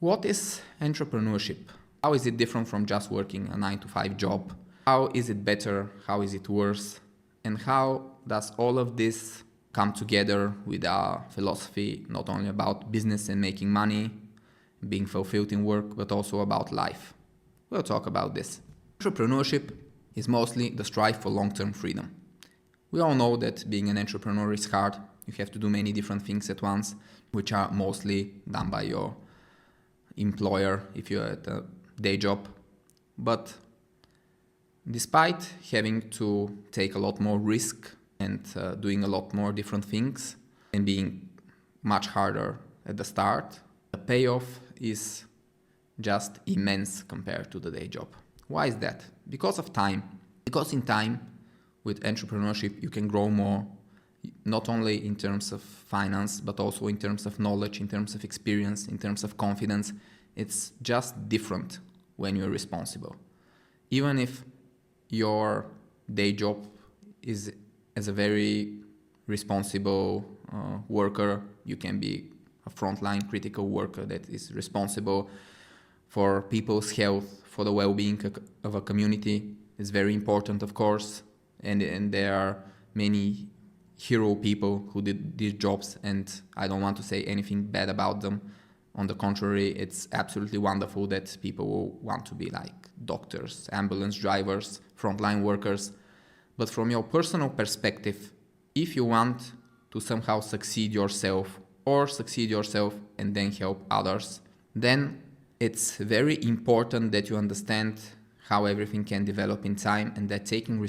What is entrepreneurship? How is it different from just working a 9 to 5 job? How is it better? How is it worse? And how does all of this come together with our philosophy, not only about business and making money, being fulfilled in work, but also about life? We'll talk about this. Entrepreneurship is mostly the strive for long-term freedom. We all know that being an entrepreneur is hard. You have to do many different things at once, which are mostly done by your employer if you're at a day job. But despite having to take a lot more risk and doing a lot more different things and being much harder at the start, the payoff is just immense compared to the day job. Why is that? Because of time. Because in time, with entrepreneurship, you can grow more, not only in terms of finance, but also in terms of knowledge, in terms of experience, in terms of confidence. It's just different when you're responsible. Even if your day job is as a very responsible worker, you can be a frontline critical worker that is responsible for people's health, for the well-being of a community. It's very important, of course, and there are many hero people who did these jobs, and I don't want to say anything bad about them. On the contrary, it's absolutely wonderful that people will want to be like doctors, ambulance drivers, frontline workers. But from your personal perspective, if you want to somehow succeed yourself and then help others, then it's very important that you understand how everything can develop in time, and that taking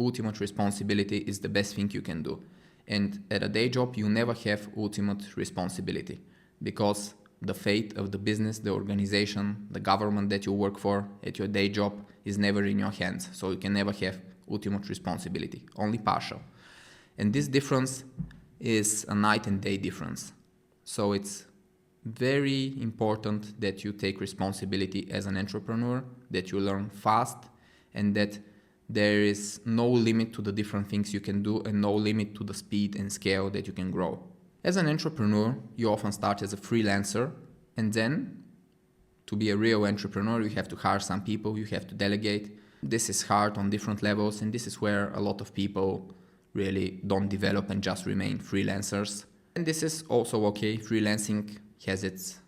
ultimate responsibility is the best thing you can do. And at a day job, you never have ultimate responsibility, because the fate of the business, the organization, the government that you work for at your day job is never in your hands. So you can never have ultimate responsibility, only partial. And this difference is a night and day difference. So it's very important that you take responsibility as an entrepreneur, that you learn fast, and that there is no limit to the different things you can do and no limit to the speed and scale that you can grow. As an entrepreneur, you often start as a freelancer, and then to be a real entrepreneur, you have to hire some people, you have to delegate. This is hard on different levels, and this is where a lot of people really don't develop and just remain freelancers. And this is also okay. Freelancing has its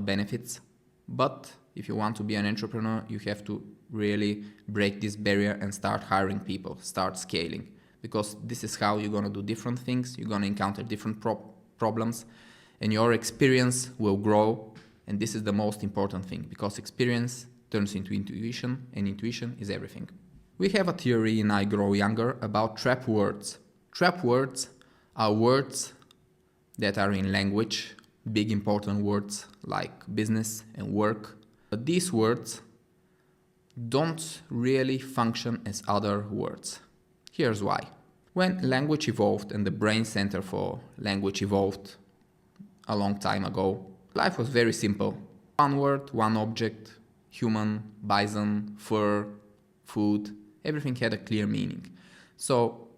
benefits, but if you want to be an entrepreneur, you have to really break this barrier and start hiring people, start scaling, because this is how you're going to do different things. You're going to encounter different problems, and your experience will grow. And this is the most important thing, because experience turns into intuition, and intuition is everything. We have a theory in I Grow Younger about trap words. Trap words are words that are in language, big important words like business and work. But these words don't really function as other words. Here's why. When language evolved and the brain center for language evolved a long time ago, life was very simple. One word, one object, human, bison, fur, food, everything had a clear meaning. So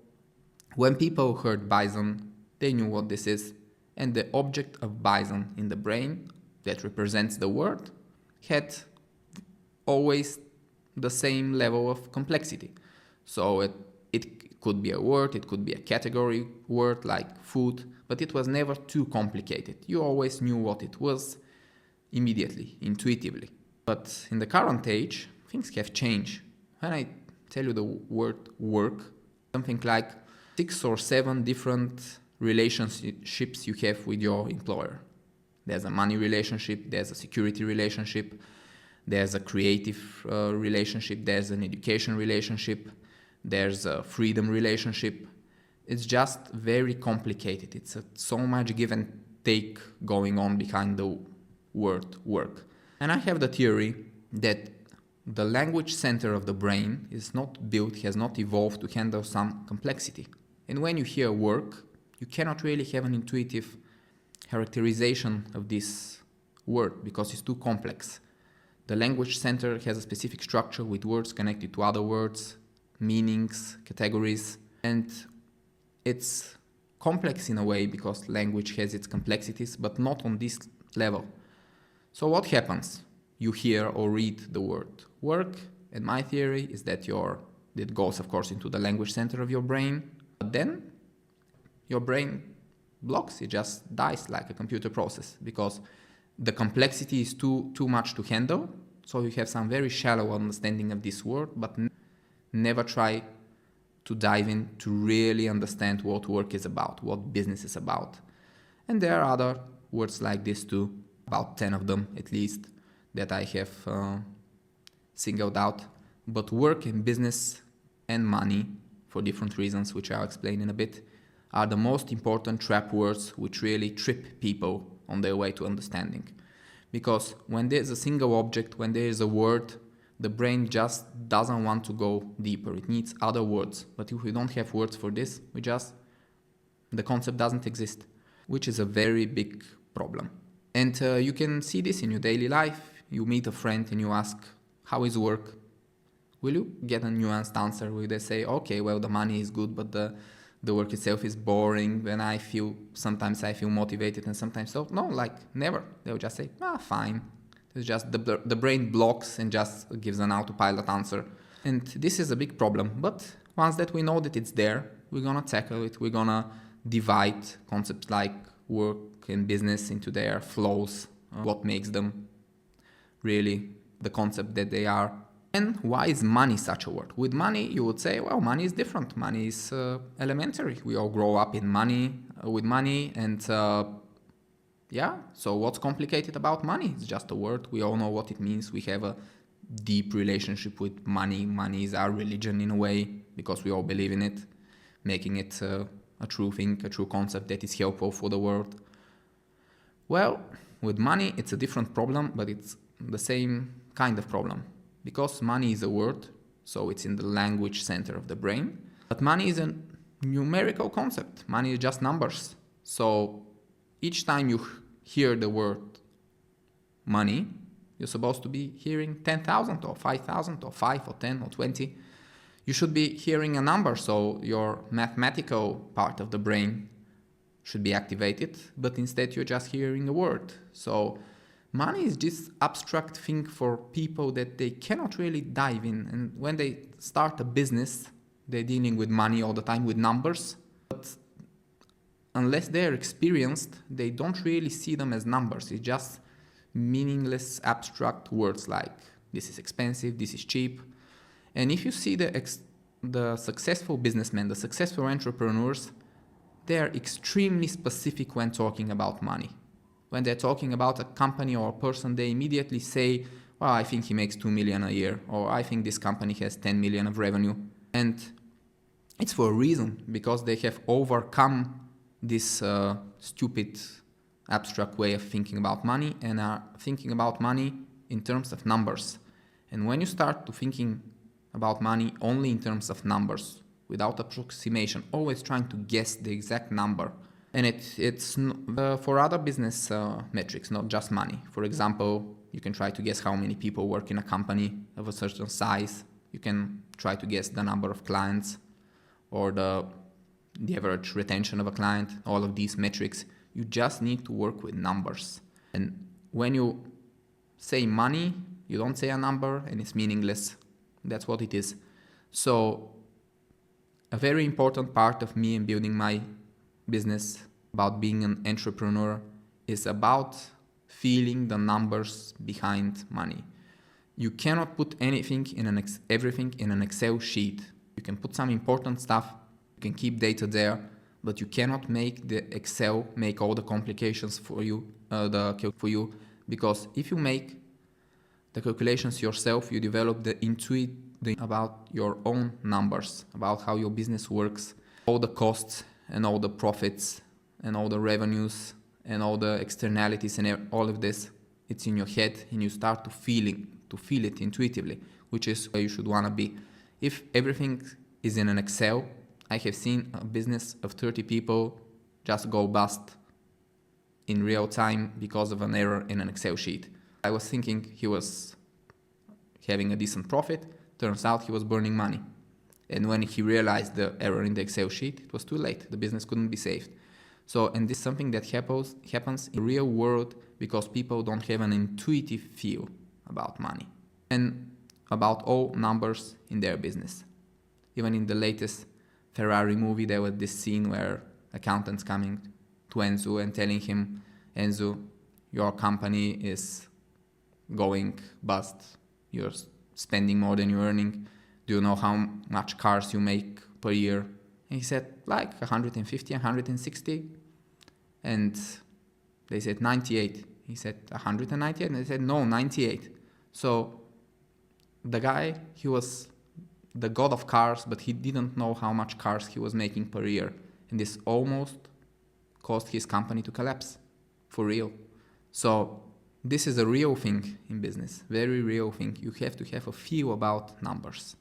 when people heard bison, they knew what this is, and the object of bison in the brain that represents the word had always the same level of complexity. So it could be a word, it could be a category word like food, but it was never too complicated. You always knew what it was immediately, intuitively. But in the current age, things have changed. When I tell you the word work, something like 6 or 7 different relationships you have with your employer. There's a money relationship, there's a security relationship, there's a creative relationship, there's an education relationship, there's a freedom relationship. It's just very complicated. It's so much give and take going on behind the word work. And I have the theory that the language center of the brain is not built, has not evolved to handle some complexity. And when you hear work, you cannot really have an intuitive characterization of this word because it's too complex. The language center has a specific structure with words connected to other words, meanings, categories, and it's complex in a way because language has its complexities, but not on this level. So what happens? You hear or read the word work, and my theory is that it goes, of course, into the language center of your brain, but then your brain blocks, it just dies like a computer process because the complexity is too much to handle. So you have some very shallow understanding of this word, but never try to dive in to really understand what work is about, what business is about. And there are other words like this too, about 10 of them at least, that I have singled out. But work and business and money, for different reasons, which I'll explain in a bit, are the most important trap words which really trip people on their way to understanding. Because when there's a single object, when there is a word, the brain just doesn't want to go deeper. It needs other words. But if we don't have words for this, the concept doesn't exist, which is a very big problem. And you can see this in your daily life. You meet a friend and you ask, how is work? Will you get a nuanced answer? Will they say, okay, well, the money is good, but the work itself is boring, sometimes I feel motivated and sometimes so. No, like never. They'll just say, fine. It's just the brain blocks and just gives an autopilot answer. And this is a big problem. But once that we know that it's there, we're going to tackle it. We're going to divide concepts like work and business into their flows, what makes them really the concept that they are. And why is money such a word? With money, you would say, well, money is different. Money is elementary. We all grow up with money. And so what's complicated about money? It's just a word. We all know what it means. We have a deep relationship with money. Money is our religion in a way because we all believe in it, making it a true thing, a true concept that is helpful for the world. Well, with money, it's a different problem, but it's the same kind of problem. Because money is a word, so it's in the language center of the brain. But money is a numerical concept. Money is just numbers. So each time you hear the word money, you're supposed to be hearing 10,000 or 5,000 or 5 or 10 or 20. You should be hearing a number, so your mathematical part of the brain should be activated, but instead you're just hearing a word. So money is this abstract thing for people that they cannot really dive in. And when they start a business, they're dealing with money all the time, with numbers. But unless they're experienced, they don't really see them as numbers. It's just meaningless, abstract words like this is expensive, this is cheap. And if you see the successful businessmen, the successful entrepreneurs, they're extremely specific when talking about money. When they're talking about a company or a person, they immediately say, well, I think he makes 2 million a year, or I think this company has 10 million of revenue. And it's for a reason, because they have overcome this stupid, abstract way of thinking about money and are thinking about money in terms of numbers. And when you start to thinking about money only in terms of numbers, without approximation, always trying to guess the exact number, and it's for other business metrics, not just money. For example, you can try to guess how many people work in a company of a certain size. You can try to guess the number of clients or the average retention of a client, all of these metrics. You just need to work with numbers. And when you say money, you don't say a number and it's meaningless. That's what it is. So a very important part of me in building my business, about being an entrepreneur, is about feeling the numbers behind money. You cannot put everything in an Excel sheet. You can put some important stuff, you can keep data there, but you cannot make the Excel make all the complications for you, because if you make the calculations yourself, you develop the intuition about your own numbers, about how your business works, all the costs and all the profits and all the revenues and all the externalities and all of this. It's in your head and you start to feel it intuitively, which is where you should want to be. If everything is in an Excel, I have seen a business of 30 people just go bust in real time because of an error in an Excel sheet. I was thinking he was having a decent profit. Turns out he was burning money. And when he realized the error in the Excel sheet, it was too late. The business couldn't be saved. So, and this is something that happens in the real world because people don't have an intuitive feel about money and about all numbers in their business. Even in the latest Ferrari movie, there was this scene where accountants coming to Enzo and telling him, Enzo, your company is going bust. You're spending more than you're earning. Do you know how much cars you make per year? And he said, like 150, 160. And they said 98. He said 198, and they said no, 98. So the guy, he was the god of cars, but he didn't know how much cars he was making per year. And this almost caused his company to collapse, for real. So this is a real thing in business, very real thing. You have to have a feel about numbers.